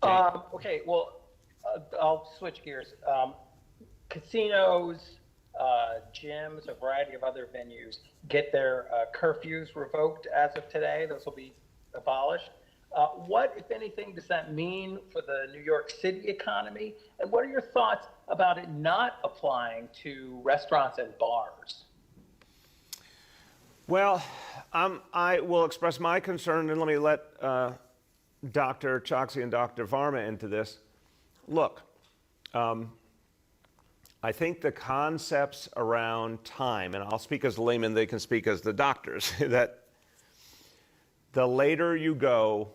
Okay, well, I'll switch gears. Casinos, gyms, a variety of other venues get their curfews revoked as of today. Those will be abolished. What, if anything, does that mean for the New York City economy? And what are your thoughts about it not applying to restaurants and bars? Well, I will express my concern, and let me let Dr. Choksi and Dr. Varma into this. Look, I think the concepts around time, and I'll speak as a layman, they can speak as the doctors, that the later you go,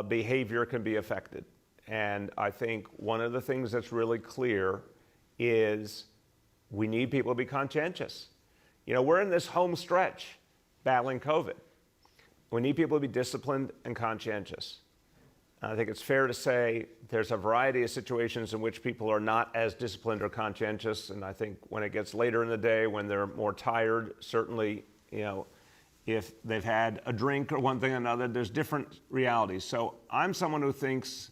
behavior can be affected. And I think one of the things that's really clear is we need people to be conscientious. You know, we're in this home stretch battling COVID. We need people to be disciplined and conscientious. I think it's fair to say there's a variety of situations in which people are not as disciplined or conscientious, and I think when it gets later in the day, when they're more tired, certainly, you know, if they've had a drink or one thing or another, there's different realities. So I'm someone who thinks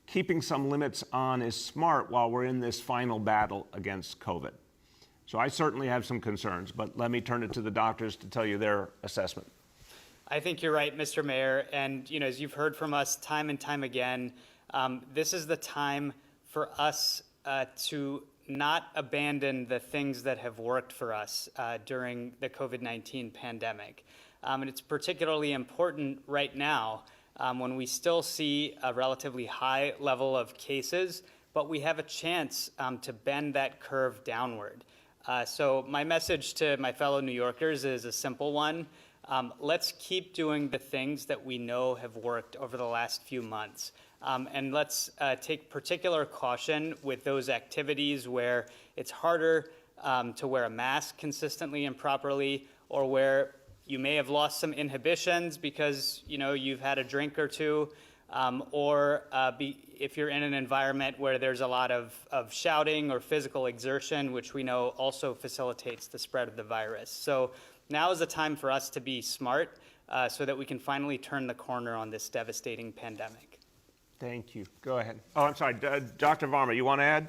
keeping some limits on is smart while we're in this final battle against COVID. So I certainly have some concerns, but let me turn it to the doctors to tell you their assessment. I think you're right, Mr. Mayor. And, you know, as you've heard from us time and time again, this is the time for us to not abandon the things that have worked for us during the COVID-19 pandemic. And it's particularly important right now when we still see a relatively high level of cases, but we have a chance to bend that curve downward. So my message to my fellow New Yorkers is a simple one. Let's keep doing the things that we know have worked over the last few months. And let's take particular caution with those activities where it's harder to wear a mask consistently and properly, or where you may have lost some inhibitions because, you know, you've had a drink or two, or if you're in an environment where there's a lot of shouting or physical exertion, which we know also facilitates the spread of the virus. So now is the time for us to be smart so that we can finally turn the corner on this devastating pandemic. Thank you. Go ahead. Oh, I'm sorry. Dr. Varma, you want to add?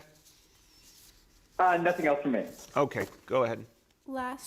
Nothing else from me. Okay, go ahead. Last